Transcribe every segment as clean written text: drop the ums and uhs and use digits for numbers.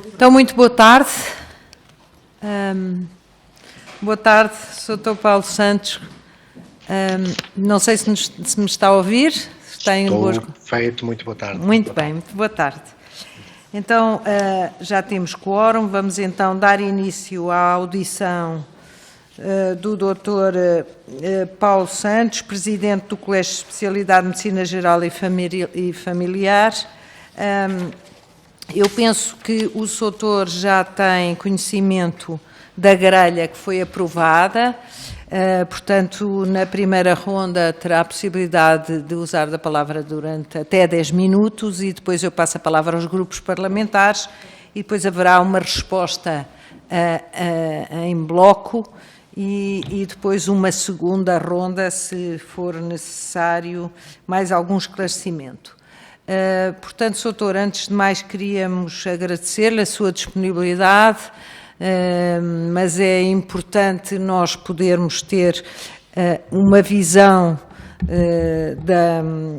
Então, muito boa tarde. Boa tarde, Sr. Dr. Paulo Santos. Não sei se me está a ouvir. Estou feito, muito boa tarde. Muito bem, muito boa tarde. Então, já temos quórum, vamos então dar início à audição do Dr. Paulo Santos, Presidente do Colégio de Especialidade de Medicina Geral e Familiar. Eu penso que o Sr. já tem conhecimento da grelha que foi aprovada, portanto, na primeira ronda terá a possibilidade de usar da palavra durante até 10 minutos e depois eu passo a palavra aos grupos parlamentares e depois haverá uma resposta em bloco e depois uma segunda ronda, se for necessário, mais algum esclarecimento. Portanto, Sr. Doutor, antes de mais queríamos agradecer-lhe a sua disponibilidade, mas é importante nós podermos ter uma visão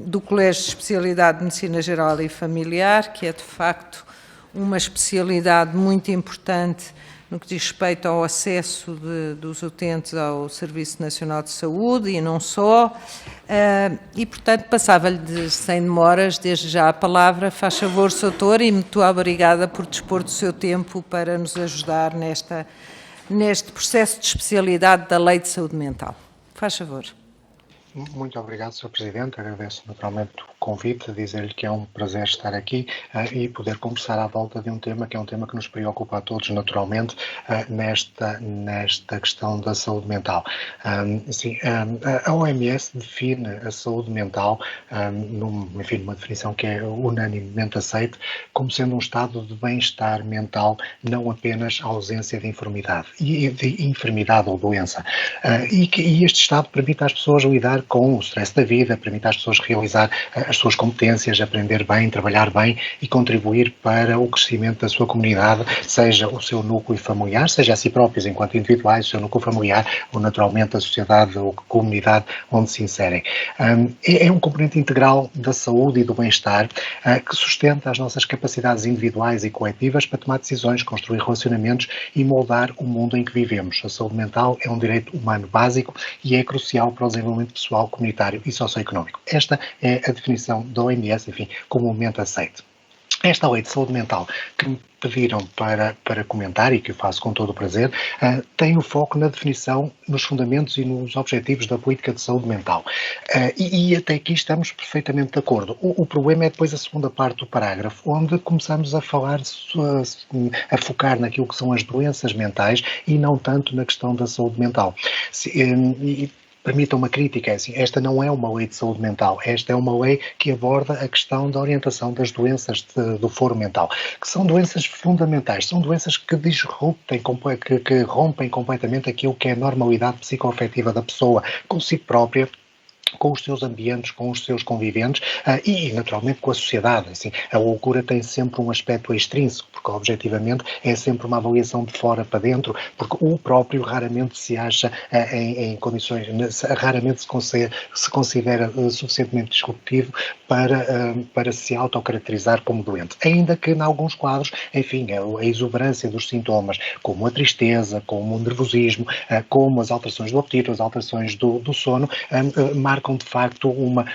do Colégio de Especialidade de Medicina Geral e Familiar, que é de facto uma especialidade muito importante no que diz respeito ao acesso dos utentes ao Serviço Nacional de Saúde e não só, e portanto passava-lhe sem demoras desde já a palavra. Faz favor, Sr. Doutor, e muito obrigada por dispor do seu tempo para nos ajudar neste processo de especialidade da Lei de Saúde Mental. Faz favor. Muito obrigado, Sr. Presidente. Agradeço naturalmente o convite, dizer-lhe que é um prazer estar aqui e poder conversar à volta de um tema que é um tema que nos preocupa a todos naturalmente nesta questão da saúde mental. A OMS define a saúde mental, numa definição que é unanimemente aceite, como sendo um estado de bem-estar mental, não apenas a ausência de enfermidade ou doença. E este estado permite às pessoas lidar com o stress da vida, permite às pessoas realizar as suas competências, aprender bem, trabalhar bem e contribuir para o crescimento da sua comunidade, seja o seu núcleo familiar, seja a si próprios enquanto individuais, o seu núcleo familiar ou naturalmente a sociedade ou a comunidade onde se inserem. É um componente integral da saúde e do bem-estar que sustenta as nossas capacidades individuais e coletivas para tomar decisões, construir relacionamentos e moldar o mundo em que vivemos. A saúde mental é um direito humano básico e é crucial para o desenvolvimento pessoal, comunitário e socioeconómico. Esta é a definição da OMS, enfim, comumente aceite. Esta lei de saúde mental que me pediram para comentar e que eu faço com todo o prazer, tem o foco na definição, nos fundamentos e nos objetivos da política de saúde mental. E até aqui estamos perfeitamente de acordo. O problema é depois a segunda parte do parágrafo, onde começamos a falar, a focar naquilo que são as doenças mentais e não tanto na questão da saúde mental. Permita uma crítica, assim, esta não é uma lei de saúde mental, esta é uma lei que aborda a questão da orientação das doenças do foro mental, que são doenças fundamentais, são doenças que que rompem completamente aquilo que é a normalidade psicoafetiva da pessoa, consigo própria, com os seus ambientes, com os seus conviventes e, naturalmente, com a sociedade. Assim, a loucura tem sempre um aspecto extrínseco, porque, objetivamente, é sempre uma avaliação de fora para dentro, porque o próprio raramente se acha em condições, raramente se considera suficientemente disruptivo para se autocaracterizar como doente. Ainda que, em alguns quadros, enfim, a exuberância dos sintomas, como a tristeza, como o nervosismo, como as alterações do apetite, as alterações do sono, marcam de facto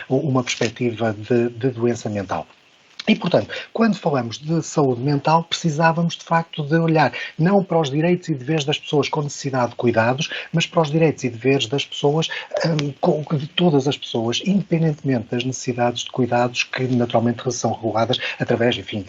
uma perspectiva de doença mental. E, portanto, quando falamos de saúde mental, precisávamos, de facto, de olhar não para os direitos e deveres das pessoas com necessidade de cuidados, mas para os direitos e deveres das pessoas, de todas as pessoas, independentemente das necessidades de cuidados que, naturalmente, são reguladas através, enfim,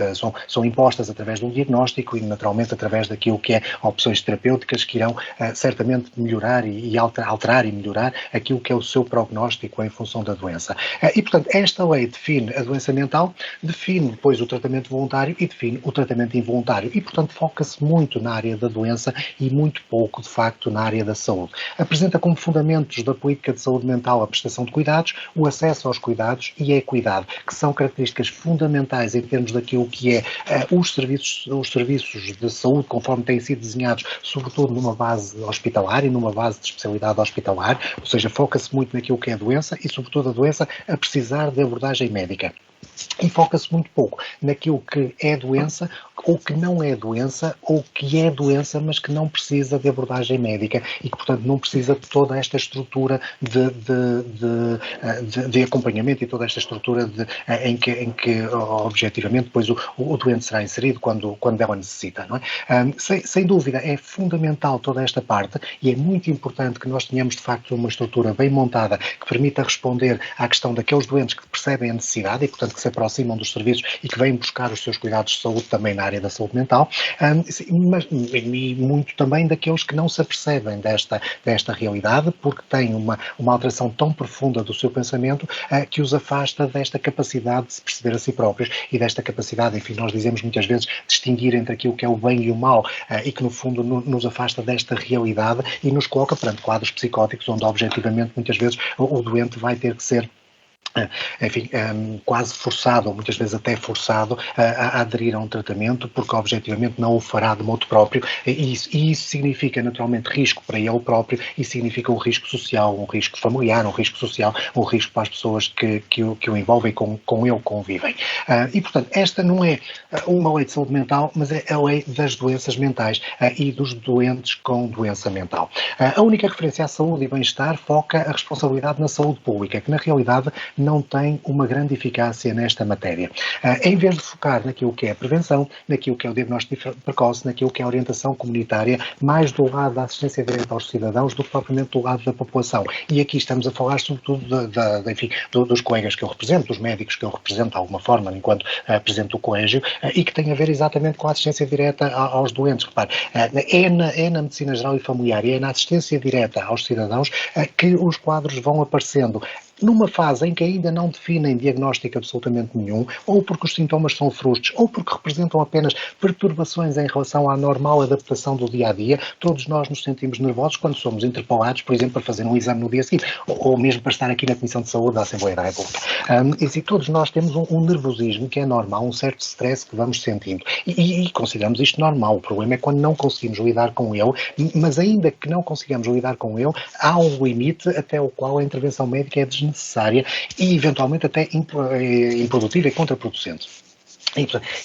são impostas através de um diagnóstico e, naturalmente, através daquilo que é opções terapêuticas que irão, certamente, melhorar e alterar e melhorar aquilo que é o seu prognóstico em função da doença. E, portanto, esta lei define a doença mental, define depois o tratamento voluntário e define o tratamento involuntário e, portanto, foca-se muito na área da doença e muito pouco, de facto, na área da saúde. Apresenta como fundamentos da política de saúde mental a prestação de cuidados, o acesso aos cuidados e a equidade, que são características fundamentais em termos daquilo que é os serviços de saúde, conforme têm sido desenhados, sobretudo numa base hospitalar e numa base de especialidade hospitalar, ou seja, foca-se muito naquilo que é a doença e, sobretudo, a doença a precisar de abordagem médica. e foca-se muito pouco naquilo que é doença, ou que não é doença, ou que é doença, mas que não precisa de abordagem médica e que, portanto, não precisa de toda esta estrutura de acompanhamento e toda esta estrutura em que objetivamente, depois o doente será inserido quando ela necessita, não é? Sem dúvida, é fundamental toda esta parte e é muito importante que nós tenhamos, de facto, uma estrutura bem montada que permita responder à questão daqueles doentes que percebem a necessidade e, portanto, que se aproximam dos serviços e que vêm buscar os seus cuidados de saúde também na área da saúde mental, mas e muito também daqueles que não se apercebem desta realidade porque têm uma alteração tão profunda do seu pensamento que os afasta desta capacidade de se perceber a si próprios e desta capacidade, enfim, nós dizemos muitas vezes, distinguir entre aquilo que é o bem e o mal e que, no fundo, nos afasta desta realidade e nos coloca perante quadros psicóticos onde, objetivamente, muitas vezes o doente vai ter que ser enfim, quase forçado, ou muitas vezes até forçado, a aderir a um tratamento, porque objetivamente não o fará de modo próprio, e isso significa naturalmente risco para ele próprio, e significa um risco social, um risco familiar, um risco social, um risco para as pessoas que o envolvem, com ele convivem. E, portanto, esta não é uma lei de saúde mental, mas é a lei das doenças mentais e dos doentes com doença mental. A única referência à saúde e bem-estar foca a responsabilidade na saúde pública, que na realidade não tem uma grande eficácia nesta matéria. Em vez de focar naquilo que é a prevenção, naquilo que é o diagnóstico precoce, naquilo que é a orientação comunitária, mais do lado da assistência direta aos cidadãos do que propriamente do lado da população. E aqui estamos a falar sobretudo enfim, dos colegas que eu represento, dos médicos que eu represento de alguma forma, enquanto presidente do colégio, e que tem a ver exatamente com a assistência direta aos doentes. Repare, é na medicina geral e familiar e é na assistência direta aos cidadãos que os quadros vão aparecendo numa fase em que ainda não definem diagnóstico absolutamente nenhum, ou porque os sintomas são frustros, ou porque representam apenas perturbações em relação à normal adaptação do dia-a-dia. Todos nós nos sentimos nervosos quando somos interpelados, por exemplo, para fazer um exame no dia seguinte, ou mesmo para estar aqui na Comissão de Saúde da Assembleia da República. E todos nós temos um nervosismo que é normal, um certo stress que vamos sentindo. E consideramos isto normal. O problema é quando não conseguimos lidar com ele, mas ainda que não consigamos lidar com ele, há um limite até o qual a intervenção médica é desnecessária e eventualmente até improdutiva e contraproducente.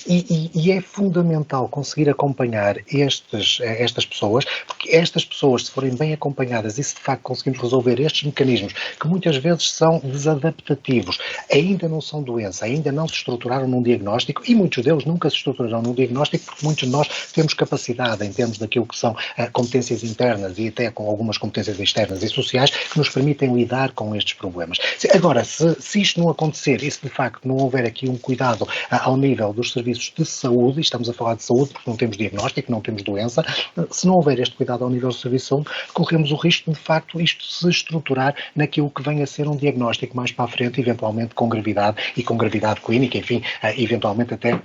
E é fundamental conseguir acompanhar estas pessoas, porque estas pessoas, se forem bem acompanhadas e se de facto conseguimos resolver estes mecanismos, que muitas vezes são desadaptativos, ainda não são doença, ainda não se estruturaram num diagnóstico, e muitos deles nunca se estruturarão num diagnóstico, porque muitos de nós temos capacidade, em termos daquilo que são competências internas e até com algumas competências externas e sociais, que nos permitem lidar com estes problemas. Agora, se isto não acontecer e se de facto não houver aqui um cuidado ao nível dos serviços de saúde, e estamos a falar de saúde porque não temos diagnóstico, não temos doença, se não houver este cuidado ao nível do serviço de saúde, corremos o risco de facto isto se estruturar naquilo que vem a ser um diagnóstico mais para a frente, eventualmente com gravidade e com gravidade clínica, enfim, eventualmente até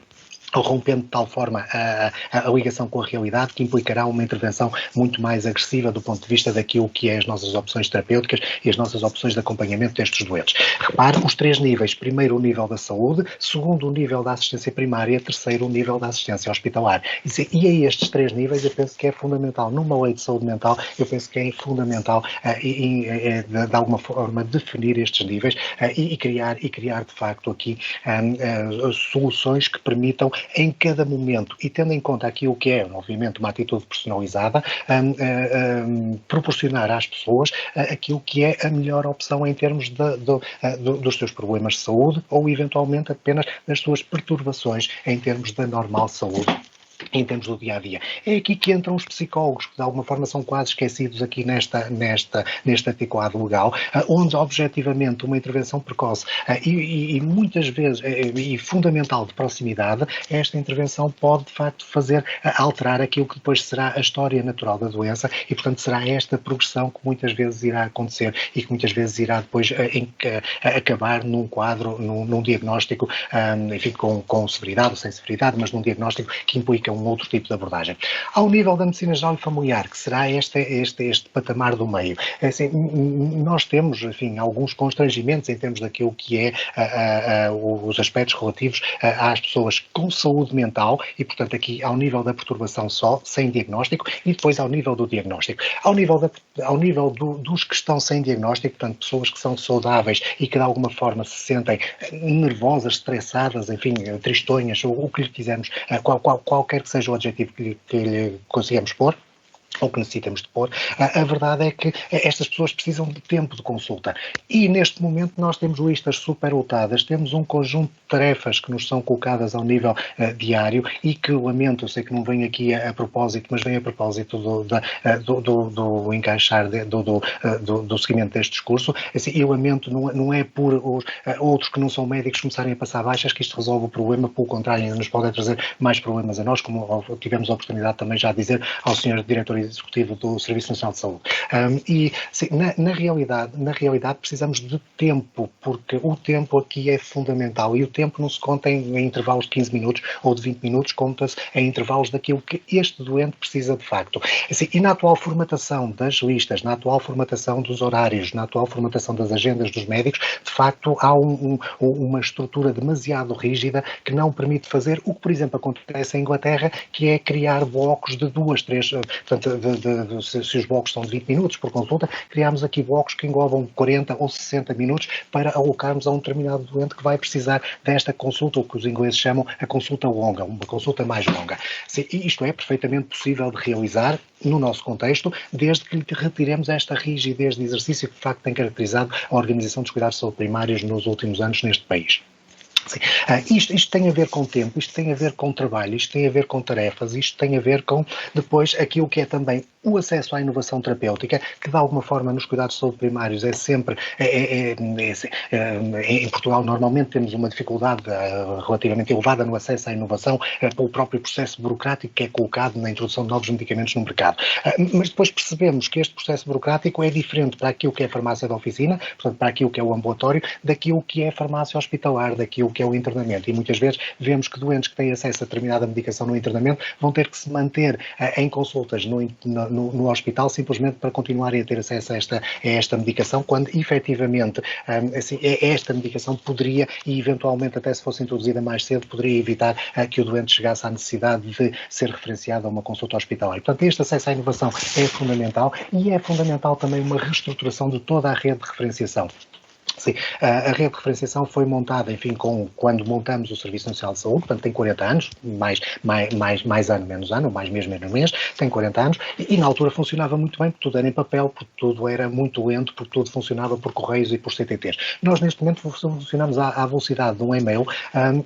rompendo de tal forma a ligação com a realidade que implicará uma intervenção muito mais agressiva do ponto de vista daquilo que é as nossas opções terapêuticas e as nossas opções de acompanhamento destes doentes. Repare os três níveis. Primeiro, o nível da saúde. Segundo, o nível da assistência primária. Terceiro, o nível da assistência hospitalar. E a estes três níveis eu penso que é fundamental. Numa lei de saúde mental, eu penso que é fundamental de alguma forma definir estes níveis e criar de facto aqui soluções que permitam em cada momento, e tendo em conta aquilo que é, obviamente, uma atitude personalizada, proporcionar às pessoas aquilo que é a melhor opção em termos dos seus problemas de saúde ou, eventualmente, apenas das suas perturbações em termos da normal saúde. Em termos do dia-a-dia. É aqui que entram os psicólogos, que de alguma forma são quase esquecidos aqui neste articulado legal, onde objetivamente uma intervenção precoce e muitas vezes, e fundamental de proximidade, esta intervenção pode de facto fazer alterar aquilo que depois será a história natural da doença e, portanto, será esta progressão que muitas vezes irá acontecer e que muitas vezes irá depois acabar num quadro, num diagnóstico, enfim, com severidade ou sem severidade, mas num diagnóstico que implica um outro tipo de abordagem. Ao nível da medicina geral e familiar, que será este patamar do meio, assim, nós temos, enfim, alguns constrangimentos em termos daquilo que é os aspectos relativos às pessoas com saúde mental e, portanto, aqui ao nível da perturbação só, sem diagnóstico, e depois ao nível do diagnóstico. Ao nível dos que estão sem diagnóstico, portanto, pessoas que são saudáveis e que de alguma forma se sentem nervosas, estressadas, enfim, tristonhas, o que lhe quisermos, qualquer que seja o adjetivo que lhe consigamos pôr, ou que necessitamos de pôr, a verdade é que estas pessoas precisam de tempo de consulta. E neste momento nós temos listas superlotadas, temos um conjunto de tarefas que nos são colocadas ao nível diário e que, lamento, eu sei que não vem aqui a propósito, mas vem a propósito do encaixar, do seguimento deste discurso. Assim, eu lamento, não é por outros que não são médicos começarem a passar baixas que isto resolve o problema, pelo contrário, ainda nos pode trazer mais problemas a nós, como tivemos a oportunidade também já de dizer ao Sr. Diretor Executivo do Serviço Nacional de Saúde. E sim, na realidade precisamos de tempo, porque o tempo aqui é fundamental e o tempo não se conta em intervalos de 15 minutos ou de 20 minutos, conta-se em intervalos daquilo que este doente precisa de facto. Assim, e na atual formatação das listas, na atual formatação dos horários, na atual formatação das agendas dos médicos, de facto há uma estrutura demasiado rígida que não permite fazer o que, por exemplo, acontece em Inglaterra, que é criar blocos de 2, 3, portanto, se os blocos são de 20 minutos por consulta, criamos aqui blocos que englobam 40 ou 60 minutos para alocarmos a um determinado doente que vai precisar desta consulta, o que os ingleses chamam a consulta longa, uma consulta mais longa. E isto é perfeitamente possível de realizar no nosso contexto, desde que lhe retiremos esta rigidez de exercício que de facto tem caracterizado a Organização dos Cuidados de Saúde Primários nos últimos anos neste país. Sim. Isto tem a ver com tempo, isto tem a ver com trabalho, isto tem a ver com tarefas, isto tem a ver com, depois, aquilo que é também o acesso à inovação terapêutica, que de alguma forma nos cuidados de saúde primários é sempre, em Portugal normalmente temos uma dificuldade relativamente elevada no acesso à inovação pelo próprio processo burocrático que é colocado na introdução de novos medicamentos no mercado. Mas depois percebemos que este processo burocrático é diferente para aquilo que é a farmácia de oficina, portanto para aquilo que é o ambulatório, daquilo que é a farmácia hospitalar, daquilo que é o internamento. E muitas vezes vemos que doentes que têm acesso a determinada medicação no internamento vão ter que se manter em consultas no hospital simplesmente para continuarem a ter acesso a esta medicação, quando efetivamente assim, esta medicação poderia, e eventualmente até se fosse introduzida mais cedo, poderia evitar que o doente chegasse à necessidade de ser referenciado a uma consulta hospitalar. Portanto, este acesso à inovação é fundamental e é fundamental também uma reestruturação de toda a rede de referenciação. Sim, a rede de referenciação foi montada, enfim, quando montamos o Serviço Nacional de Saúde, portanto tem 40 anos, mais ano, menos ano, mais mês, menos mês, tem 40 anos, e na altura funcionava muito bem, porque tudo era em papel, porque tudo era muito lento, porque tudo funcionava por correios e por CTTs. Nós, neste momento, funcionamos à velocidade de um e-mail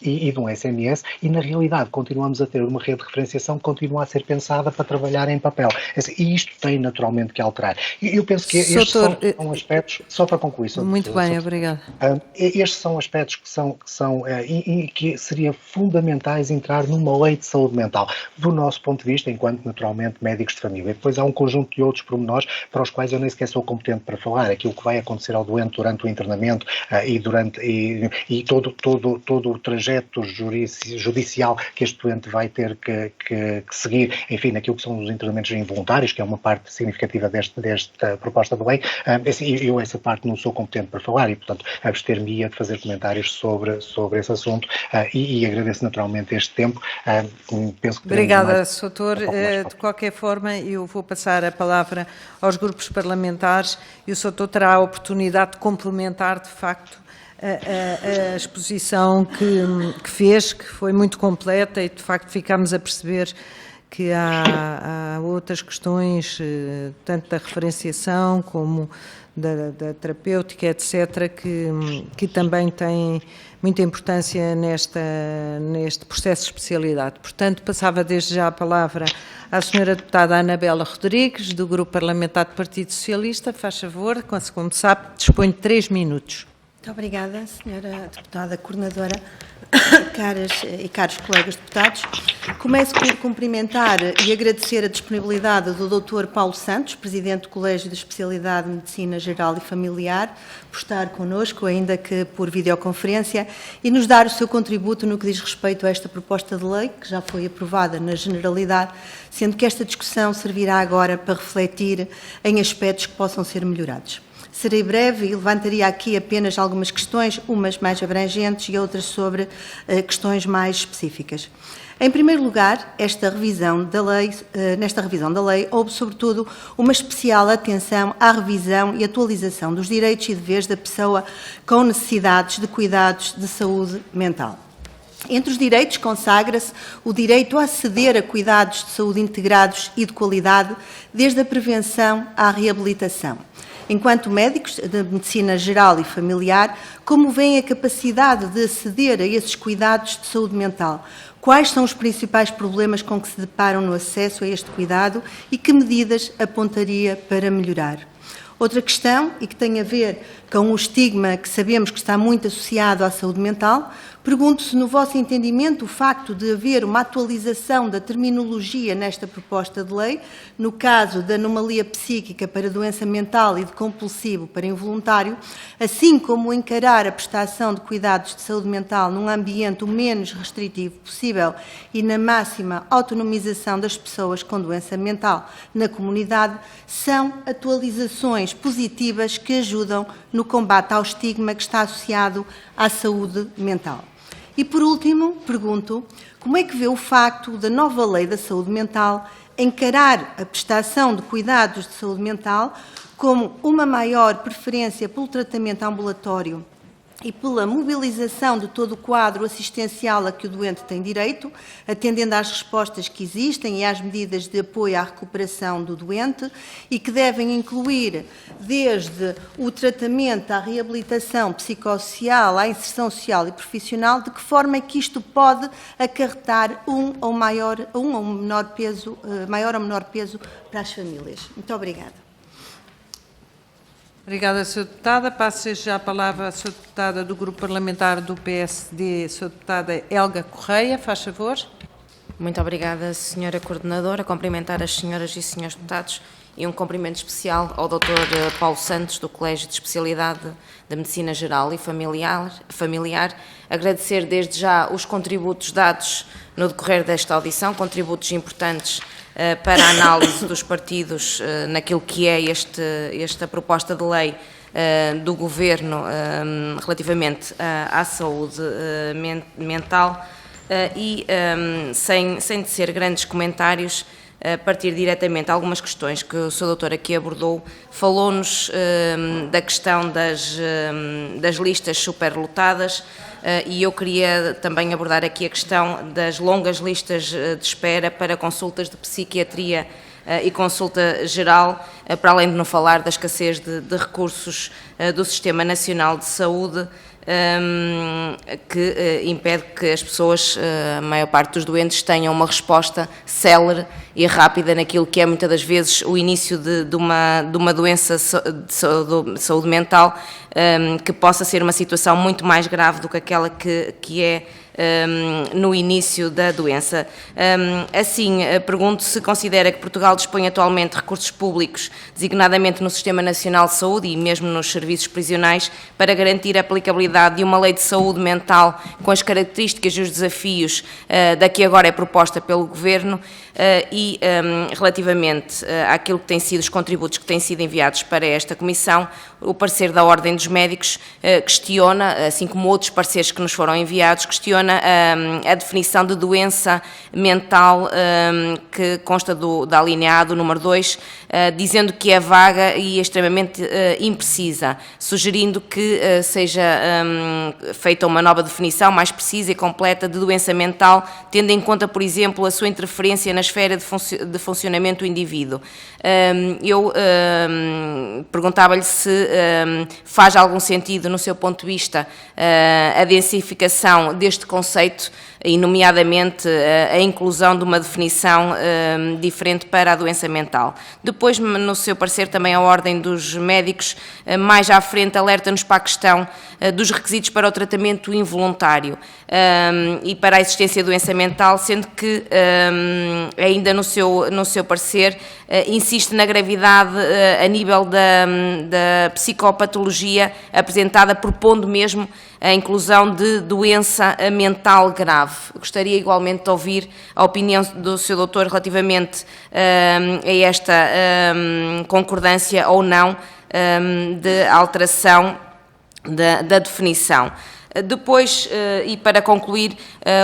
e de um SMS, e na realidade continuamos a ter uma rede de referenciação que continua a ser pensada para trabalhar em papel. E isto tem naturalmente que alterar. E eu penso que estes são aspectos, só para concluir. Muito bem, obrigada. Estes são aspectos que seriam fundamentais entrar numa lei de saúde mental, do nosso ponto de vista, enquanto naturalmente médicos de família. Depois há um conjunto de outros pormenores para os quais eu nem sequer sou competente para falar, aquilo que vai acontecer ao doente durante o internamento e todo o trajeto judicial que este doente vai ter que seguir, enfim, naquilo que são os internamentos involuntários, que é uma parte significativa desta proposta de lei. Eu essa parte não sou competente para falar e, portanto, abster-me-ia de fazer comentários sobre esse assunto e agradeço naturalmente este tempo. Penso que obrigada, Sr. Doutor. De qualquer forma, eu vou passar a palavra aos grupos parlamentares e o Sr. Doutor terá a oportunidade de complementar, de facto, a exposição que fez, que foi muito completa e, de facto, ficámos a perceber que há outras questões, tanto da referenciação como da terapêutica, etc., que também têm muita importância neste processo de especialidade. Portanto, passava desde já a palavra à Sra. Deputada Anabela Rodrigues, do Grupo Parlamentar do Partido Socialista. Faz favor, como sabe, dispõe de 3 minutos. Muito obrigada, Sra. Deputada Coordenadora. Caras e caros colegas deputados, começo por cumprimentar e agradecer a disponibilidade do Dr. Paulo Santos, Presidente do Colégio de Especialidade de Medicina Geral e Familiar, por estar connosco, ainda que por videoconferência, e nos dar o seu contributo no que diz respeito a esta proposta de lei, que já foi aprovada na generalidade, sendo que esta discussão servirá agora para refletir em aspectos que possam ser melhorados. Serei breve e levantaria aqui apenas algumas questões, umas mais abrangentes e outras sobre questões mais específicas. Em primeiro lugar, nesta revisão da lei, houve, sobretudo, uma especial atenção à revisão e atualização dos direitos e deveres da pessoa com necessidades de cuidados de saúde mental. Entre os direitos consagra-se o direito a aceder a cuidados de saúde integrados e de qualidade, desde a prevenção à reabilitação. Enquanto médicos de medicina geral e familiar, como veem a capacidade de aceder a esses cuidados de saúde mental? Quais são os principais problemas com que se deparam no acesso a este cuidado e que medidas apontaria para melhorar? Outra questão, e que tem a ver com o estigma que sabemos que está muito associado à saúde mental, pergunto se, no vosso entendimento, o facto de haver uma atualização da terminologia nesta proposta de lei, no caso da anomalia psíquica para doença mental e de compulsivo para involuntário, assim como encarar a prestação de cuidados de saúde mental num ambiente o menos restritivo possível e na máxima autonomização das pessoas com doença mental na comunidade, são atualizações positivas que ajudam no combate ao estigma que está associado à saúde mental. E, por último, pergunto, como é que vê o facto da nova lei da saúde mental encarar a prestação de cuidados de saúde mental como uma maior preferência pelo tratamento ambulatório e pela mobilização de todo o quadro assistencial a que o doente tem direito, atendendo às respostas que existem e às medidas de apoio à recuperação do doente e que devem incluir desde o tratamento à reabilitação psicossocial, à inserção social e profissional, de que forma é que isto pode acarretar maior ou menor peso para as famílias. Muito obrigada. Obrigada, Sra. Deputada. Passo já a palavra à Sra. Deputada do Grupo Parlamentar do PSD, Sra. Deputada Helga Correia. Faz favor. Muito obrigada, Sra. Coordenadora. Cumprimentar as senhoras e senhores deputados e um cumprimento especial ao Dr. Paulo Santos, do Colégio de Especialidade de Medicina Geral e Familiar. Agradecer desde já os contributos dados no decorrer desta audição, contributos importantes para a análise dos partidos naquilo que é esta proposta de lei do Governo relativamente à saúde mental e, sem tecer grandes comentários, a partir diretamente de algumas questões que o Sr. Doutor aqui abordou, falou-nos da questão das listas superlotadas, e eu queria também abordar aqui a questão das longas listas de espera para consultas de psiquiatria e consulta geral, para além de não falar da escassez de recursos do Sistema Nacional de Saúde, que impede que as pessoas, a maior parte dos doentes, tenham uma resposta célere e rápida naquilo que é muitas das vezes o início de uma doença de saúde mental, que possa ser uma situação muito mais grave do que aquela que é no início da doença. Assim, pergunto se considera que Portugal dispõe atualmente de recursos públicos, designadamente no Sistema Nacional de Saúde e mesmo nos serviços prisionais, para garantir a aplicabilidade de uma lei de saúde mental com as características e os desafios da que agora é proposta pelo Governo, e relativamente àquilo que têm sido os contributos que têm sido enviados para esta Comissão, o parecer da Ordem dos Médicos questiona, assim como outros pareceres que nos foram enviados, questiona a definição de doença mental que consta da alínea A do número 2, dizendo que é vaga e extremamente imprecisa, sugerindo que seja feita uma nova definição mais precisa e completa de doença mental, tendo em conta, por exemplo, a sua interferência na esfera de funcionamento do indivíduo. Eu perguntava-lhe se faz algum sentido, no seu ponto de vista, a densificação deste conceito e nomeadamente a inclusão de uma definição diferente para a doença mental. Depois, no seu parecer, também a Ordem dos Médicos, mais à frente, alerta-nos para a questão dos requisitos para o tratamento involuntário e para a existência de doença mental, sendo que ainda no seu parecer insiste na gravidade a nível da psicopatologia apresentada, propondo mesmo a inclusão de doença mental grave. Gostaria igualmente de ouvir a opinião do Sr. Doutor relativamente a esta concordância ou não de alteração da definição. Depois, e para concluir,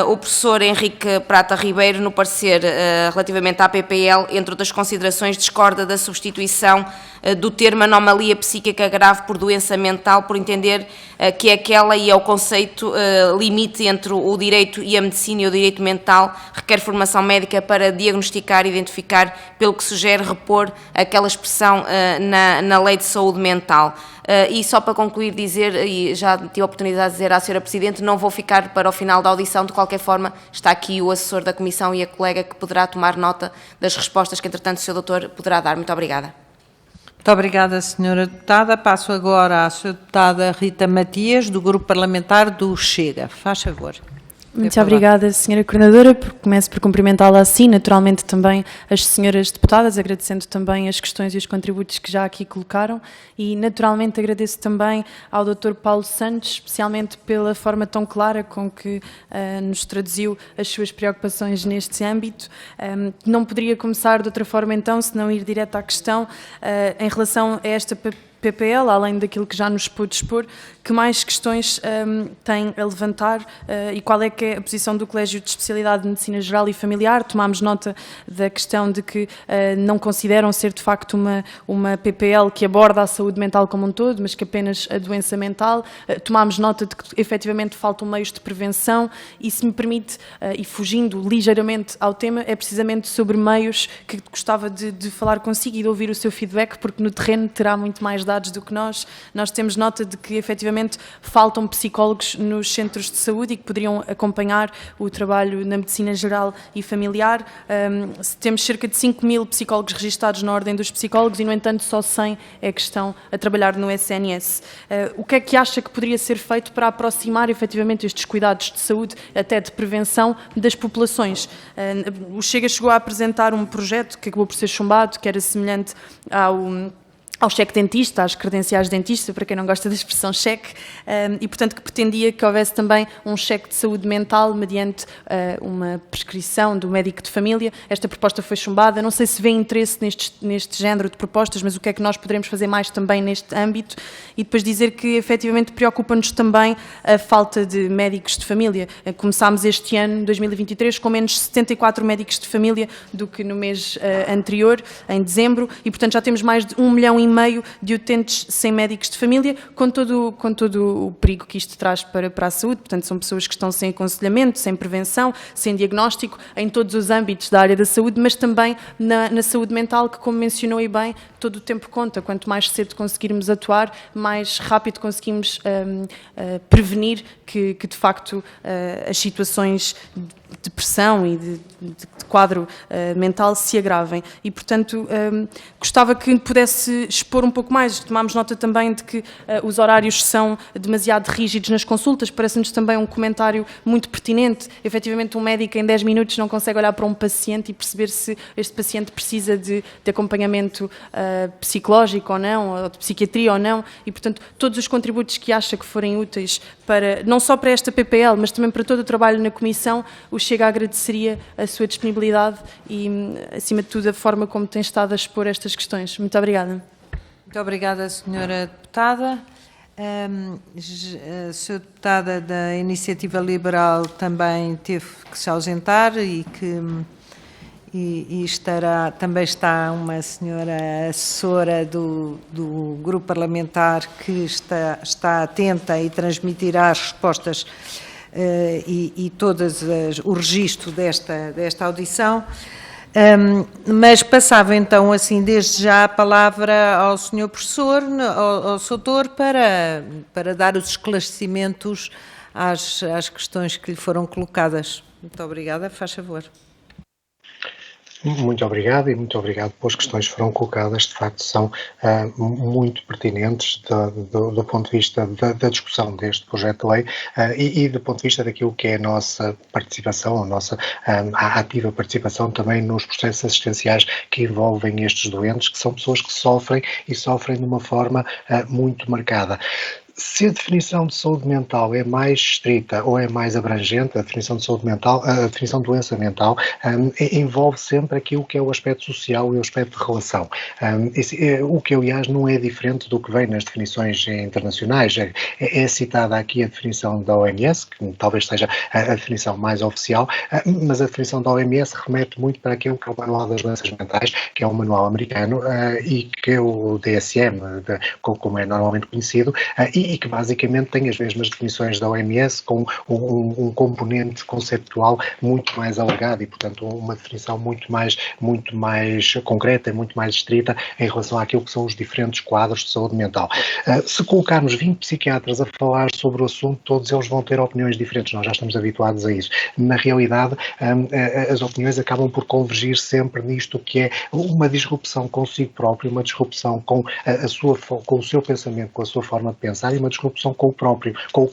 o professor Henrique Prata Ribeiro, no parecer relativamente à PPL, entre outras considerações, discorda da substituição do termo anomalia psíquica grave por doença mental, por entender que é aquela e é o conceito limite entre o direito e a medicina, e o direito mental requer formação médica para diagnosticar e identificar, pelo que sugere repor aquela expressão na lei de saúde mental. E só para concluir dizer, e já tive a oportunidade de dizer à Sra. Presidente, não vou ficar para o final da audição, de qualquer forma está aqui o assessor da Comissão e a colega que poderá tomar nota das respostas que entretanto o Sr. Doutor poderá dar. Muito obrigada. Muito obrigada, Sra. Deputada. Passo agora à Sra. Deputada Rita Matias, do Grupo Parlamentar do Chega. Faz favor. Muito obrigada, Sra. Coordenadora. Começo por cumprimentá-la assim, naturalmente também as senhoras deputadas, agradecendo também as questões e os contributos que já aqui colocaram, e naturalmente agradeço também ao Dr. Paulo Santos, especialmente pela forma tão clara com que nos traduziu as suas preocupações neste âmbito. Não poderia começar de outra forma então, se não ir direto à questão em relação a esta PPL, além daquilo que já nos pôde expor, que mais questões tem a levantar e qual é que é a posição do Colégio de Especialidade de Medicina Geral e Familiar? Tomámos nota da questão de que não consideram ser de facto uma PPL que aborda a saúde mental como um todo, mas que apenas a doença mental. Tomámos nota de que efetivamente faltam meios de prevenção e, se me permite, e fugindo ligeiramente ao tema, é precisamente sobre meios que gostava de falar consigo e de ouvir o seu feedback, porque no terreno terá muito mais dados do que nós. Nós temos nota de que efetivamente faltam psicólogos nos centros de saúde e que poderiam acompanhar o trabalho na medicina geral e familiar. Temos cerca de 5.000 psicólogos registados na Ordem dos Psicólogos e, no entanto, só 100 é que estão a trabalhar no SNS. O que é que acha que poderia ser feito para aproximar efetivamente estes cuidados de saúde, até de prevenção, das populações? O Chega chegou a apresentar um projeto que acabou por ser chumbado, que era semelhante ao cheque dentista, às credenciais de dentista, para quem não gosta da expressão cheque, e portanto que pretendia que houvesse também um cheque de saúde mental mediante uma prescrição do médico de família. Esta proposta foi chumbada. Não sei se vê interesse neste género de propostas, mas o que é que nós poderemos fazer mais também neste âmbito? E depois dizer que efetivamente preocupa-nos também a falta de médicos de família. Começámos este ano, 2023, com menos 74 médicos de família do que no mês anterior, em dezembro, e portanto já temos mais de 1,5 milhão de utentes sem médicos de família, com todo o perigo que isto traz para a saúde. Portanto, são pessoas que estão sem aconselhamento, sem prevenção, sem diagnóstico, em todos os âmbitos da área da saúde, mas também na saúde mental, que, como mencionou e bem, todo o tempo conta. Quanto mais cedo conseguirmos atuar, mais rápido conseguimos prevenir que de facto, as situações de depressão e de quadro mental se agravem. E, portanto, gostava que pudesse expor um pouco mais. Tomámos nota também de que os horários são demasiado rígidos nas consultas. Parece-nos também um comentário muito pertinente. Efetivamente, um médico em 10 minutos não consegue olhar para um paciente e perceber se este paciente precisa de acompanhamento psicológico ou não, ou de psiquiatria ou não. E, portanto, todos os contributos que acha que forem úteis para, não só para esta PPL, mas também para todo o trabalho na Comissão, o Chega agradeceria a sua disponibilidade e, acima de tudo, a forma como tem estado a expor estas questões. Muito obrigada. Muito obrigada, Sra. Deputada. A Sra. Deputada da Iniciativa Liberal também teve que se ausentar e também está uma senhora assessora do Grupo Parlamentar que está atenta e transmitirá as respostas e todos o registro desta audição, mas passava então assim desde já a palavra ao Sr. Professor, ao Soutor, para dar os esclarecimentos às questões que lhe foram colocadas. Muito obrigada, faz favor. Muito obrigado e muito obrigado pelas questões que foram colocadas. De facto, são muito pertinentes do ponto de vista da discussão deste projeto de lei e do ponto de vista daquilo que é a nossa participação, a nossa ativa participação também nos processos assistenciais que envolvem estes doentes, que são pessoas que sofrem e sofrem de uma forma muito marcada. Se a definição de saúde mental é mais estrita ou é mais abrangente, a definição de saúde mental, a definição de doença mental, envolve sempre aquilo que é o aspecto social e o aspecto de relação. O que, aliás, não é diferente do que vem nas definições internacionais. É citada aqui a definição da OMS, que talvez seja a definição mais oficial, mas a definição da OMS remete muito para aquilo que é o Manual das Doenças Mentais, que é um manual americano, e que é o DSM, como é normalmente conhecido, e que basicamente tem as mesmas definições da OMS com um componente conceptual muito mais alargado e, portanto, uma definição muito mais concreta e muito mais estrita em relação àquilo que são os diferentes quadros de saúde mental. Se colocarmos 20 psiquiatras a falar sobre o assunto, todos eles vão ter opiniões diferentes, nós já estamos habituados a isso. Na realidade, as opiniões acabam por convergir sempre nisto que é uma disrupção consigo próprio, uma disrupção com o seu pensamento, com a sua forma de pensar e uma disrupção com o próprio, com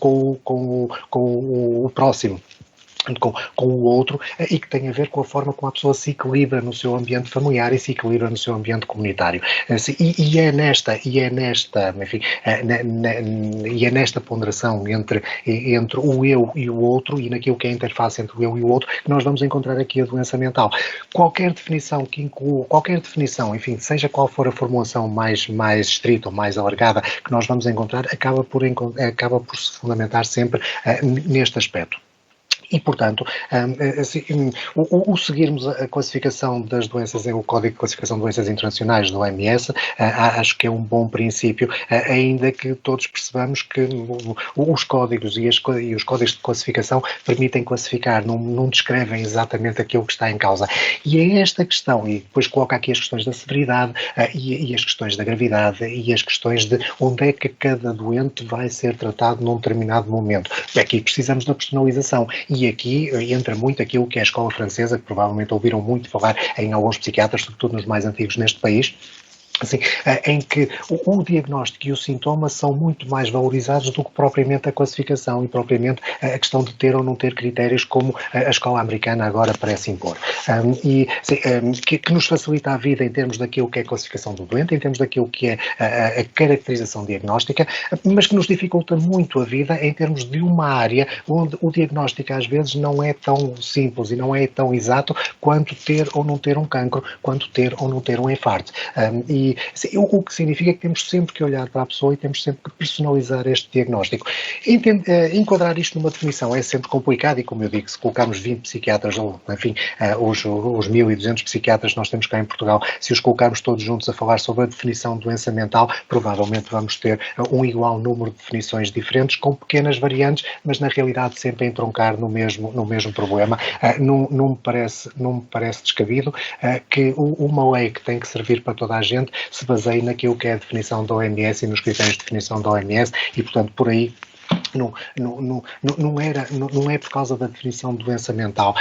o próximo. Com o outro, e que tem a ver com a forma como a pessoa se equilibra no seu ambiente familiar e se equilibra no seu ambiente comunitário. E é nesta ponderação entre o eu e o outro e naquilo que é a interface entre o eu e o outro que nós vamos encontrar aqui a doença mental. Qualquer definição que inclua, enfim, seja qual for a formulação mais estrita ou mais alargada que nós vamos encontrar, acaba por se fundamentar sempre neste aspecto. E, portanto, seguirmos a classificação das doenças, o Código de Classificação de Doenças Internacionais do OMS, acho que é um bom princípio, ainda que todos percebamos que os códigos e os códigos de classificação permitem classificar, não descrevem exatamente aquilo que está em causa. E é esta questão, e depois coloca aqui as questões da severidade e as questões da gravidade e as questões de onde é que cada doente vai ser tratado num determinado momento. Aqui precisamos da personalização. E aqui entra muito aquilo que é a escola francesa, que provavelmente ouviram muito falar em alguns psiquiatras, sobretudo nos mais antigos neste país, assim, em que o diagnóstico e o sintoma são muito mais valorizados do que propriamente a classificação e propriamente a questão de ter ou não ter critérios como a escola americana agora parece impor. Que nos facilita a vida em termos daquilo que é a classificação do doente, em termos daquilo que é a caracterização diagnóstica, mas que nos dificulta muito a vida em termos de uma área onde o diagnóstico às vezes não é tão simples e não é tão exato quanto ter ou não ter um cancro, quanto ter ou não ter um infarto. O que significa que temos sempre que olhar para a pessoa e temos sempre que personalizar este diagnóstico. Enquadrar isto numa definição é sempre complicado e, como eu digo, se colocarmos 20 psiquiatras, ou enfim, os 1.200 psiquiatras que nós temos cá em Portugal, se os colocarmos todos juntos a falar sobre a definição de doença mental, provavelmente vamos ter um igual número de definições diferentes, com pequenas variantes, mas na realidade sempre a entroncar no mesmo problema. Não me parece descabido que uma lei que tem que servir para toda a gente se baseia naquilo que é a definição da OMS e nos critérios de definição da OMS e, portanto, por aí não é por causa da definição de doença mental,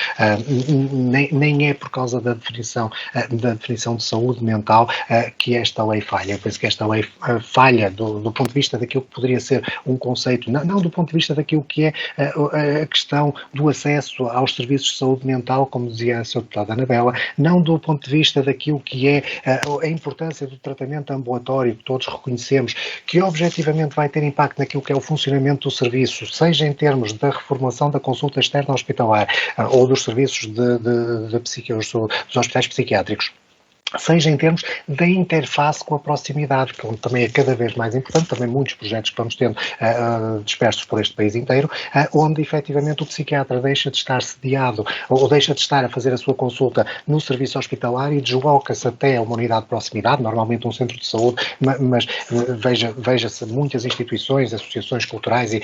nem é por causa da definição de saúde mental que esta lei falha. Eu penso que esta lei falha do ponto de vista daquilo que poderia ser um conceito, não do ponto de vista daquilo que é a questão do acesso aos serviços de saúde mental, como dizia a Sra. Deputada Anabela, não do ponto de vista daquilo que é a importância do tratamento ambulatório, que todos reconhecemos, que objetivamente vai ter impacto naquilo que é o funcionamento do serviço, seja em termos da reformulação da consulta externa hospitalar ou dos serviços dos hospitais psiquiátricos, seja em termos da interface com a proximidade, que também é cada vez mais importante, também muitos projetos que vamos tendo dispersos por este país inteiro, onde efetivamente o psiquiatra deixa de estar sediado ou deixa de estar a fazer a sua consulta no serviço hospitalar e desloca-se até uma unidade de proximidade, normalmente um centro de saúde, mas veja-se muitas instituições, associações culturais e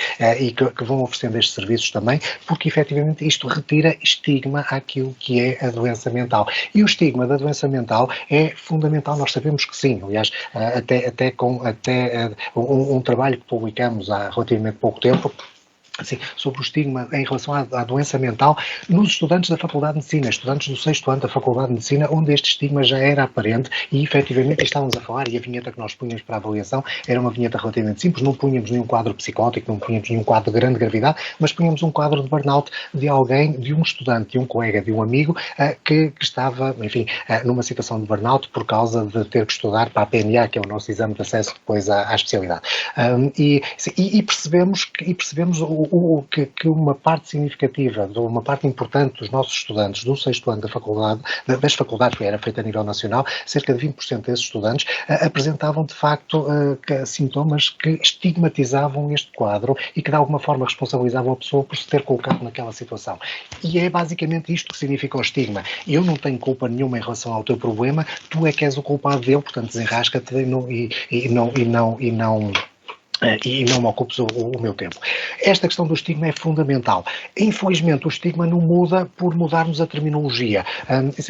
que vão oferecendo estes serviços também, porque efetivamente isto retira estigma àquilo que é a doença mental. E o estigma da doença mental é fundamental, nós sabemos que sim, aliás, até um trabalho que publicamos há relativamente pouco tempo, Assim, sobre o estigma em relação à doença mental nos estudantes da Faculdade de Medicina, estudantes do 6º ano da Faculdade de Medicina, onde este estigma já era aparente e, efetivamente, estávamos a falar, e a vinheta que nós punhamos para a avaliação era uma vinheta relativamente simples, não punhamos nenhum quadro psicótico, não punhamos nenhum quadro de grande gravidade, mas punhamos um quadro de burnout de alguém, de um estudante, de um colega, de um amigo, que estava, enfim, numa situação de burnout por causa de ter que estudar para a PNA, que é o nosso exame de acesso depois à especialidade. E percebemos que uma parte significativa, uma parte importante dos nossos estudantes do 6º ano da faculdade, das faculdades que era feita a nível nacional, cerca de 20% desses estudantes apresentavam de facto sintomas que estigmatizavam este quadro e que de alguma forma responsabilizavam a pessoa por se ter colocado naquela situação. E é basicamente isto que significa o estigma. Eu não tenho culpa nenhuma em relação ao teu problema, tu é que és o culpado dele, portanto desenrasca-te e não me ocupes o meu tempo. Esta questão do estigma é fundamental. Infelizmente, o estigma não muda por mudarmos a terminologia.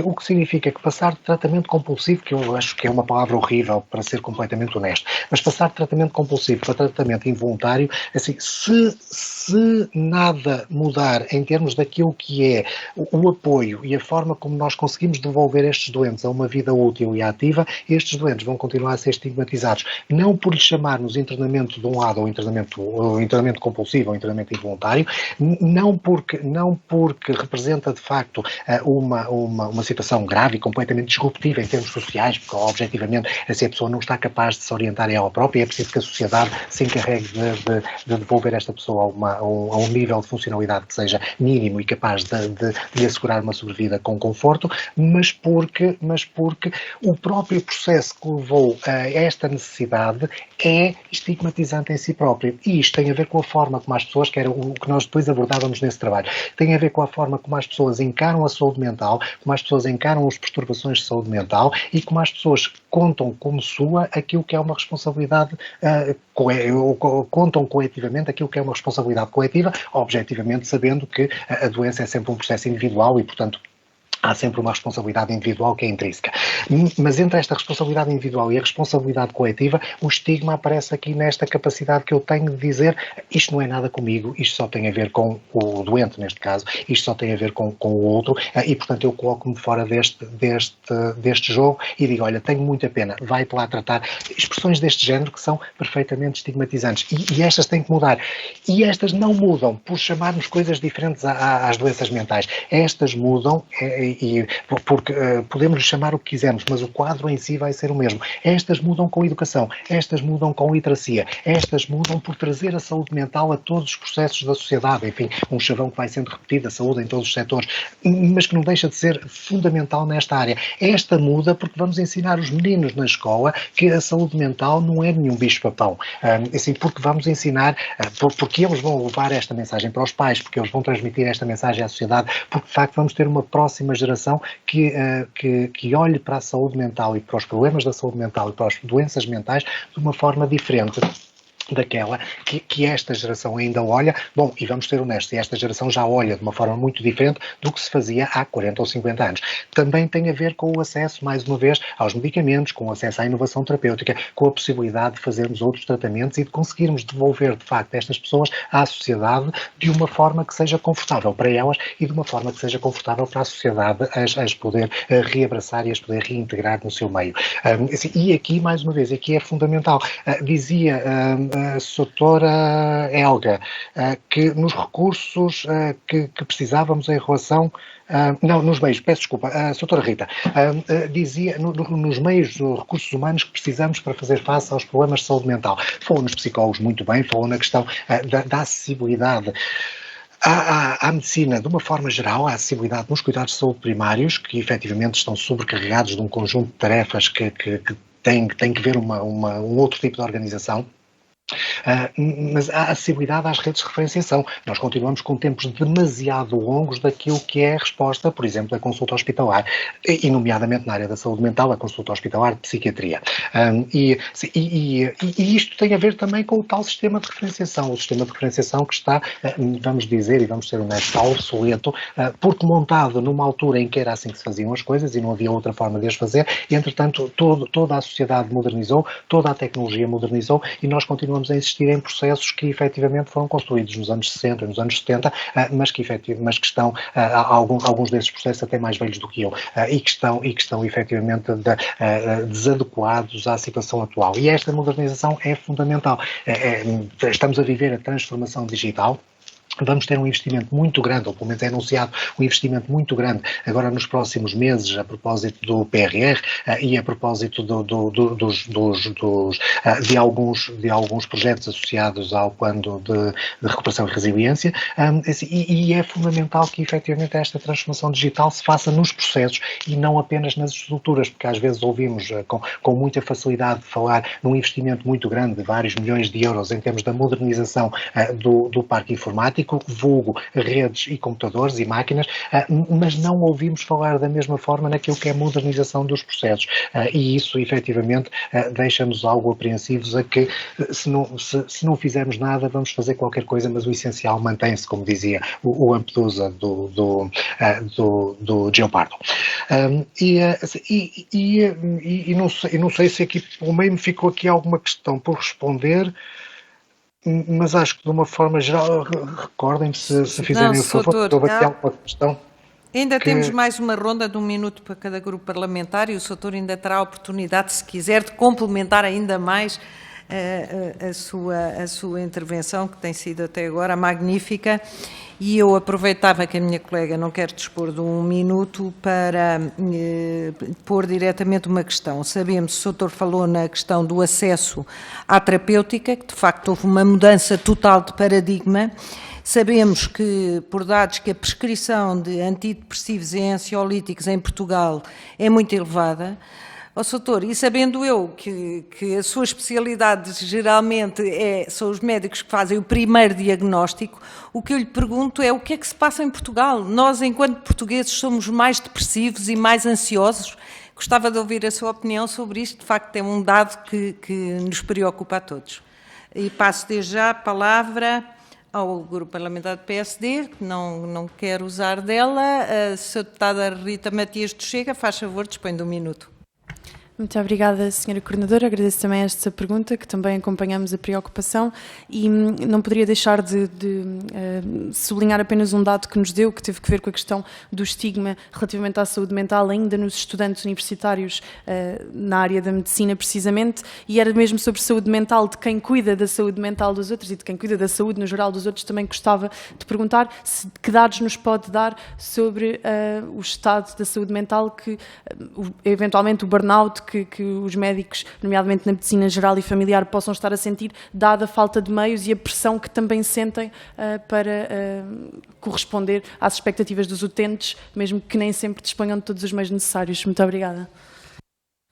O que significa que passar de tratamento compulsivo, que eu acho que é uma palavra horrível, para ser completamente honesto, mas passar de tratamento compulsivo para tratamento involuntário, assim, se nada mudar em termos daquilo que é o apoio e a forma como nós conseguimos devolver estes doentes a uma vida útil e ativa, estes doentes vão continuar a ser estigmatizados. Não por lhes chamarmos internamento de um lado ou internamento compulsivo ou internamento involuntário, não porque representa de facto uma situação grave e completamente disruptiva em termos sociais, porque objetivamente se a pessoa não está capaz de se orientar ela própria, é preciso que a sociedade se encarregue de devolver esta pessoa a um nível de funcionalidade que seja mínimo e capaz de assegurar uma sobrevida com conforto, mas porque o próprio processo que levou a esta necessidade é estigmatizante em si próprio. E isto tem a ver com a forma como as pessoas, que era o que nós depois abordávamos nesse trabalho, tem a ver com a forma como as pessoas encaram a saúde mental, como as pessoas encaram as perturbações de saúde mental e como as pessoas contam como sua aquilo que é uma responsabilidade, contam coletivamente aquilo que é uma responsabilidade coletiva, objetivamente sabendo que a doença é sempre um processo individual e, portanto, há sempre uma responsabilidade individual que é intrínseca. Mas entre esta responsabilidade individual e a responsabilidade coletiva, o estigma aparece aqui nesta capacidade que eu tenho de dizer isto não é nada comigo, isto só tem a ver com o doente, neste caso, isto só tem a ver com o outro, e portanto eu coloco-me fora deste jogo e digo, olha, tenho muita pena, vai-te lá tratar. Expressões deste género que são perfeitamente estigmatizantes e estas têm que mudar. E estas não mudam por chamarmos coisas diferentes às doenças mentais. Estas mudam porque podemos lhe chamar o que quisermos, mas o quadro em si vai ser o mesmo. Estas mudam com educação, estas mudam com literacia, estas mudam por trazer a saúde mental a todos os processos da sociedade, enfim, um chavão que vai sendo repetido, a saúde em todos os setores, mas que não deixa de ser fundamental nesta área. Esta muda porque vamos ensinar os meninos na escola que a saúde mental não é nenhum bicho-papão, assim, porque vamos ensinar, porque eles vão levar esta mensagem para os pais, porque eles vão transmitir esta mensagem à sociedade, porque de facto vamos ter uma próxima geração que olhe para a saúde mental e para os problemas da saúde mental e para as doenças mentais de uma forma diferente daquela que esta geração ainda olha. Bom, e vamos ser honestos, esta geração já olha de uma forma muito diferente do que se fazia há 40 ou 50 anos. Também tem a ver com o acesso, mais uma vez, aos medicamentos, com o acesso à inovação terapêutica, com a possibilidade de fazermos outros tratamentos e de conseguirmos devolver, de facto, estas pessoas à sociedade de uma forma que seja confortável para elas e de uma forma que seja confortável para a sociedade as poder reabraçar e as poder reintegrar no seu meio. E aqui, mais uma vez, aqui é fundamental. Dizia a doutora Helga, que nos recursos que precisávamos em relação... nos meios, peço desculpa, a doutora Rita, dizia nos meios, nos recursos humanos que precisamos para fazer face aos problemas de saúde mental. Falou nos psicólogos muito bem, falou na questão da acessibilidade à medicina, de uma forma geral, à acessibilidade nos cuidados de saúde primários, que efetivamente estão sobrecarregados de um conjunto de tarefas que tem que ver um outro tipo de organização. Mas há acessibilidade às redes de referenciação. Nós continuamos com tempos demasiado longos daquilo que é a resposta, por exemplo, da consulta hospitalar, e nomeadamente na área da saúde mental, a consulta hospitalar de psiquiatria. E isto tem a ver também com o tal sistema de referenciação, o sistema de referenciação que está, vamos dizer, e vamos ser honestos, está obsoleto, porque montado numa altura em que era assim que se faziam as coisas e não havia outra forma de as fazer, e entretanto toda a sociedade modernizou, toda a tecnologia modernizou e nós continuamos a insistir insistir em processos que efetivamente foram construídos nos anos 60, nos anos 70, mas que estão, alguns desses processos até mais velhos do que eu, e que estão efetivamente desadequados à situação atual. E esta modernização é fundamental. Estamos a viver a transformação digital. Vamos ter um investimento muito grande, ou pelo menos é anunciado um investimento muito grande agora nos próximos meses a propósito do PRR e a propósito de alguns projetos associados ao plano de recuperação e resiliência, e é fundamental que efetivamente esta transformação digital se faça nos processos e não apenas nas estruturas, porque às vezes ouvimos com muita facilidade falar num investimento muito grande de vários milhões de euros em termos da modernização do parque informático, vulgo redes e computadores e máquinas, mas não ouvimos falar da mesma forma naquilo que é a modernização dos processos, e isso efetivamente deixa-nos algo apreensivos a que se não fizermos nada vamos fazer qualquer coisa, mas o essencial mantém-se, como dizia o Lampedusa do Geopardo. Não sei se aqui pelo meio me ficou aqui alguma questão por responder, mas acho que de uma forma geral, recordem-me se fizerem o favor, houve aqui alguma questão. Ainda temos mais uma ronda de 1 minuto para cada grupo parlamentar e o Soutor ainda terá a oportunidade, se quiser, de complementar ainda mais a sua intervenção, que tem sido até agora magnífica, e eu aproveitava que a minha colega não quer dispor de 1 minuto para pôr diretamente uma questão. Sabemos, o Soutor falou na questão do acesso à terapêutica, que de facto houve uma mudança total de paradigma. Sabemos que, por dados, que a prescrição de antidepressivos e ansiolíticos em Portugal é muito elevada. Soutor, e sabendo eu que a sua especialidade geralmente são os médicos que fazem o primeiro diagnóstico, o que eu lhe pergunto é o que é que se passa em Portugal? Nós, enquanto portugueses, somos mais depressivos e mais ansiosos? Gostava de ouvir a sua opinião sobre isto, de facto é um dado que nos preocupa a todos. E passo desde já a palavra ao grupo parlamentar do PSD, que não quero usar dela. A Sra. Deputada Rita Matias do Chega, faz favor, dispõe de 1 minuto. Muito obrigada, Sra. Coordenadora. Agradeço também esta pergunta, que também acompanhamos a preocupação, e não poderia deixar de sublinhar apenas um dado que nos deu, que teve que ver com a questão do estigma relativamente à saúde mental, ainda nos estudantes universitários na área da medicina, precisamente, e era mesmo sobre saúde mental, de quem cuida da saúde mental dos outros e de quem cuida da saúde no geral dos outros. Também gostava de perguntar que dados nos pode dar sobre o estado da saúde mental, que eventualmente o burnout que os médicos, nomeadamente na medicina geral e familiar, possam estar a sentir, dada a falta de meios e a pressão que também sentem para corresponder às expectativas dos utentes, mesmo que nem sempre disponham de todos os meios necessários. Muito obrigada.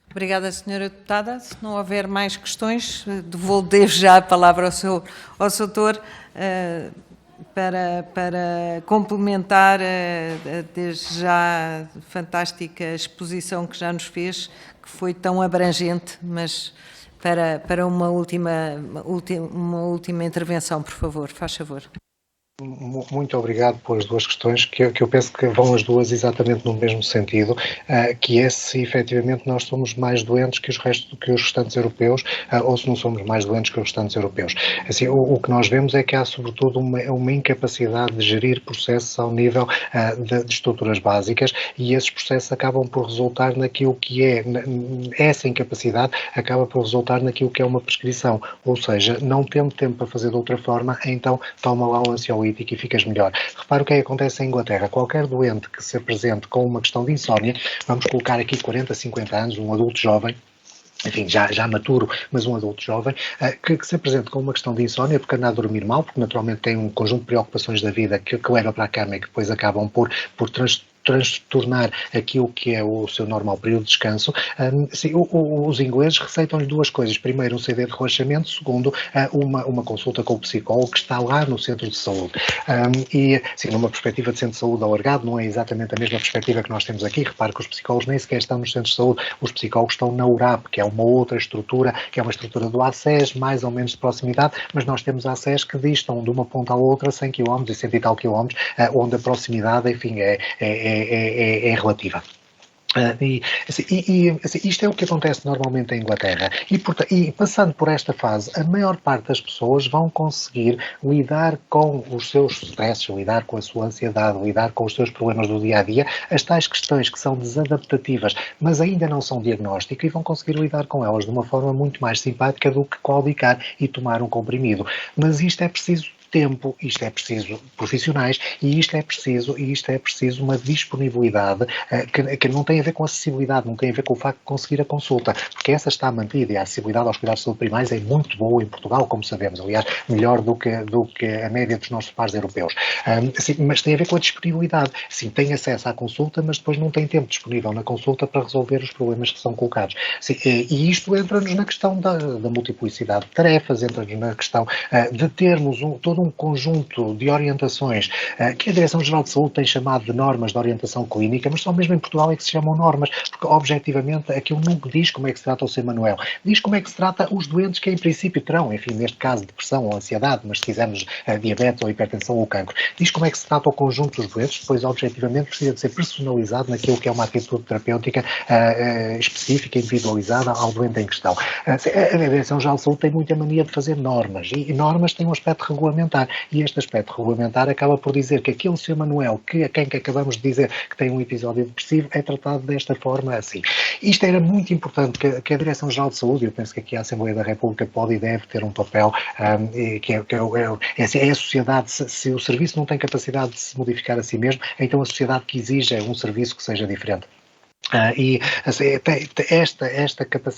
Obrigada, Sra. Deputada. Se não houver mais questões, devolvo desde já a palavra ao Soutor para complementar desde já a fantástica exposição que já nos fez, que foi tão abrangente, mas para uma última intervenção, por favor, faz favor. Muito obrigado pelas duas questões, que eu penso que vão as duas exatamente no mesmo sentido, que é se efetivamente nós somos mais doentes que os restantes europeus, ou se não somos mais doentes que os restantes europeus. Assim, o que nós vemos é que há sobretudo uma incapacidade de gerir processos ao nível de estruturas básicas, e esses processos acabam por resultar naquilo que essa incapacidade acaba por resultar naquilo que é uma prescrição, ou seja, não tendo tempo para fazer de outra forma, então toma lá um ansiolítico e ficas melhor. Repara o que é que acontece em Inglaterra. Qualquer doente que se apresente com uma questão de insónia, vamos colocar aqui 40, 50 anos, um adulto jovem, enfim, já maturo, mas um adulto jovem, que se apresente com uma questão de insónia, porque anda a dormir mal, porque naturalmente tem um conjunto de preocupações da vida que leva para a cama e que depois acabam por transtornar aquilo que é o seu normal período de descanso. Os ingleses receitam-lhe duas coisas. Primeiro, um CD de relaxamento. Segundo, uma consulta com o psicólogo que está lá no centro de saúde. E, assim, numa perspectiva de centro de saúde alargado, não é exatamente a mesma perspectiva que nós temos aqui. Repare que os psicólogos nem sequer estão nos centros de saúde. Os psicólogos estão na URAP, que é uma outra estrutura, que é uma estrutura do ACES, mais ou menos de proximidade, mas nós temos ACES que distam de uma ponta à outra 100 km e 100 e tal km, onde a proximidade, enfim, é relativa. Isto é o que acontece normalmente em Inglaterra e passando por esta fase, a maior parte das pessoas vão conseguir lidar com os seus stresses, lidar com a sua ansiedade, lidar com os seus problemas do dia-a-dia, as tais questões que são desadaptativas, mas ainda não são diagnóstico, e vão conseguir lidar com elas de uma forma muito mais simpática do que claudicar e tomar um comprimido. Mas isto é preciso tempo, isto é preciso profissionais e isto é preciso uma disponibilidade que não tem a ver com acessibilidade, não tem a ver com o facto de conseguir a consulta, porque essa está mantida e a acessibilidade aos cuidados de saúde primários é muito boa em Portugal, como sabemos, aliás, melhor do que a média dos nossos pares europeus. Mas tem a ver com a disponibilidade. Sim, tem acesso à consulta, mas depois não tem tempo disponível na consulta para resolver os problemas que são colocados. E isto entra-nos na questão da multiplicidade de tarefas, entra-nos na questão de termos todo um conjunto de orientações que a Direção-Geral de Saúde tem chamado de normas de orientação clínica, mas só mesmo em Portugal é que se chamam normas, porque objetivamente aquilo nunca diz como é que se trata o C. Manuel, diz como é que se trata os doentes que em princípio terão, enfim, neste caso depressão ou ansiedade, mas se quisermos diabetes ou hipertensão ou cancro, diz como é que se trata o conjunto dos doentes, depois objetivamente precisa de ser personalizado naquilo que é uma atitude terapêutica específica, individualizada ao doente em questão. A Direção-Geral de Saúde tem muita mania de fazer normas, e normas têm um aspecto regulamentar, e este aspecto regulamentar acaba por dizer que aquele Sr. Manuel, a quem acabamos de dizer que tem um episódio depressivo, é tratado desta forma assim. Isto era muito importante, que a Direção-Geral de Saúde, eu penso que aqui a Assembleia da República pode e deve ter um papel, é a sociedade, se o serviço não tem capacidade de se modificar a si mesmo, então a sociedade que exige um serviço que seja diferente.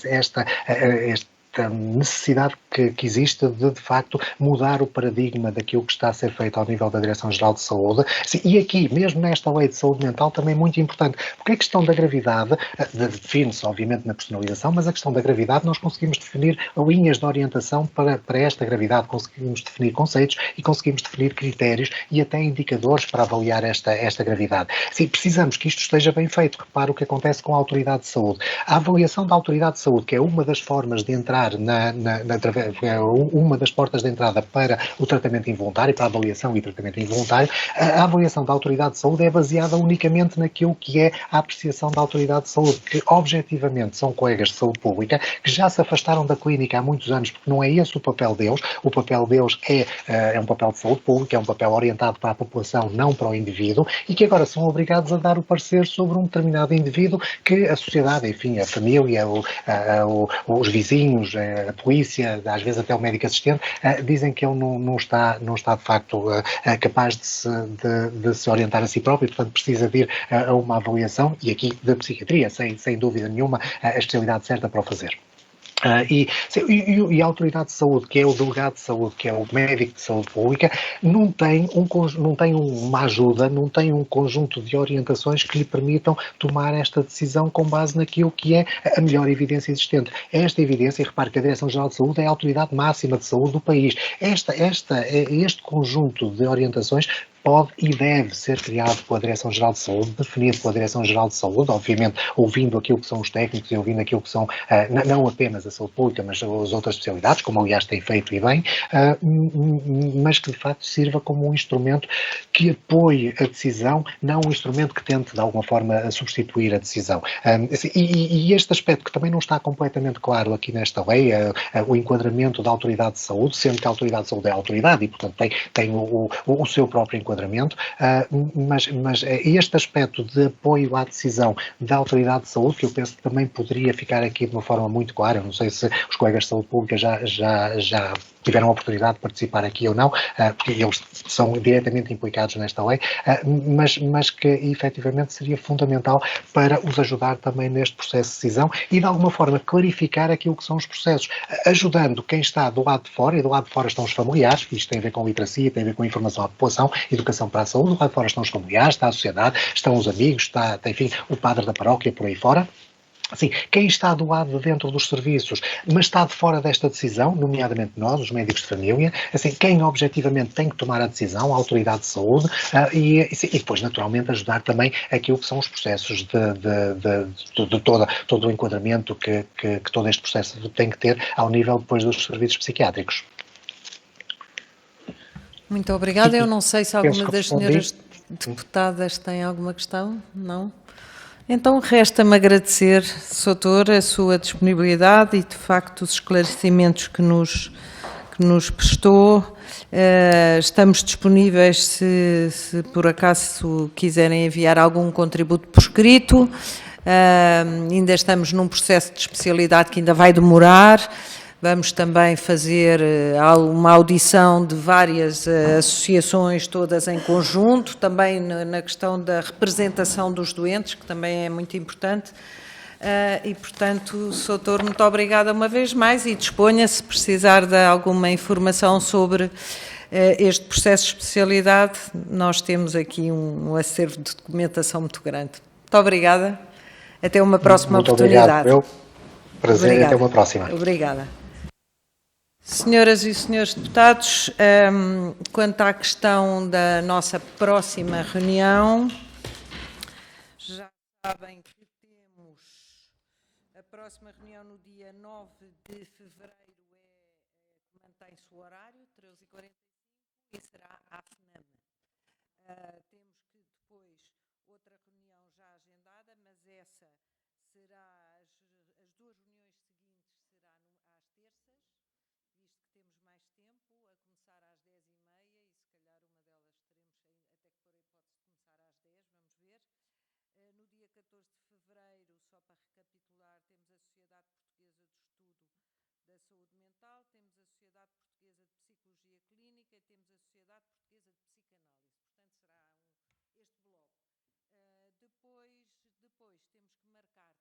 Esta necessidade que existe de facto, mudar o paradigma daquilo que está a ser feito ao nível da Direção-Geral de Saúde. E aqui, mesmo nesta lei de saúde mental, também é muito importante, porque a questão da gravidade define-se, obviamente, na personalização, mas a questão da gravidade nós conseguimos definir linhas de orientação para esta gravidade, conseguimos definir conceitos e conseguimos definir critérios e até indicadores para avaliar esta gravidade. Sim, precisamos que isto esteja bem feito. Repara o que acontece com a Autoridade de Saúde. A avaliação da Autoridade de Saúde, que é uma das formas de entrar uma das portas de entrada para o tratamento involuntário, para a avaliação e tratamento involuntário, a avaliação da Autoridade de Saúde é baseada unicamente naquilo que é a apreciação da Autoridade de Saúde, que objetivamente são colegas de saúde pública que já se afastaram da clínica há muitos anos, porque não é esse o papel deles é um papel de saúde pública, é um papel orientado para a população, não para o indivíduo, e que agora são obrigados a dar o parecer sobre um determinado indivíduo que a sociedade, enfim, a família, os vizinhos, a polícia, às vezes até o médico assistente, dizem que ele não está de facto capaz de se orientar a si próprio e, portanto, precisa de ir a uma avaliação, e aqui da psiquiatria, sem dúvida nenhuma, a especialidade certa para o fazer. E a Autoridade de Saúde, que é o delegado de saúde, que é o médico de saúde pública, não tem uma ajuda, não tem um conjunto de orientações que lhe permitam tomar esta decisão com base naquilo que é a melhor evidência existente. Esta evidência, e repare que a Direção-Geral de Saúde é a autoridade máxima de saúde do país. Este conjunto de orientações pode e deve ser criado pela Direção-Geral de Saúde, definido pela Direção-Geral de Saúde, obviamente ouvindo aquilo que são os técnicos e ouvindo aquilo que são, não apenas a saúde pública, mas as outras especialidades, como aliás tem feito e bem, mas que de facto sirva como um instrumento que apoie a decisão, não um instrumento que tente de alguma forma substituir a decisão. E este aspecto que também não está completamente claro aqui nesta lei, o enquadramento da Autoridade de Saúde, sendo que a Autoridade de Saúde é a autoridade e, portanto, tem o seu próprio enquadramento, mas este aspecto de apoio à decisão da Autoridade de Saúde, que eu penso que também poderia ficar aqui de uma forma muito clara, eu não sei se os colegas de saúde pública já tiveram a oportunidade de participar aqui ou não, porque eles são diretamente implicados nesta lei, mas que efetivamente seria fundamental para os ajudar também neste processo de decisão e de alguma forma clarificar aquilo que são os processos, ajudando quem está do lado de fora, e do lado de fora estão os familiares, isto tem a ver com literacia, tem a ver com informação à população, educação para a saúde, do lado de fora estão os familiares, está a sociedade, estão os amigos, está, enfim, o padre da paróquia, por aí fora. Assim, quem está do lado de dentro dos serviços, mas está de fora desta decisão, nomeadamente nós, os médicos de família, assim, quem objetivamente tem que tomar a decisão, a Autoridade de Saúde, e depois, naturalmente, ajudar também aquilo que são os processos de todo o enquadramento que todo este processo tem que ter ao nível depois dos serviços psiquiátricos. Muito obrigada. Eu não sei se alguma das senhoras deputadas tem alguma questão. Não? Então, resta-me agradecer, Sr. Doutor, a sua disponibilidade e, de facto, os esclarecimentos que nos prestou. Estamos disponíveis se por acaso quiserem enviar algum contributo por escrito. Ainda estamos num processo de especialidade que ainda vai demorar. Vamos também fazer uma audição de várias associações, todas em conjunto, também na questão da representação dos doentes, que também é muito importante. E, portanto, Sr. Doutor, muito obrigada uma vez mais e disponha-se, se precisar de alguma informação sobre este processo de especialidade, nós temos aqui um acervo de documentação muito grande. Muito obrigada. Até uma próxima oportunidade. Muito obrigado. Prazer Obrigada. e até uma próxima. Obrigada. Senhoras e senhores deputados, quanto à questão da nossa próxima reunião, já sabem que temos a próxima reunião no dia 9 de fevereiro, mantém-se o horário, 13h45, e será à FNAM. Temos que depois outra reunião já agendada, mas essa será, as duas reuniões seguintes será às terças, visto que temos mais tempo, a começar às 10h30 e se calhar uma delas teremos, até que por hipótese de começar às 10, vamos ver. No dia 14 de fevereiro, só para recapitular, temos a Sociedade Portuguesa de Estudo da Saúde Mental, temos a Sociedade Portuguesa de Psicologia Clínica e temos a Sociedade Portuguesa de Psicanálise. Portanto, será este bloco. Depois temos que marcar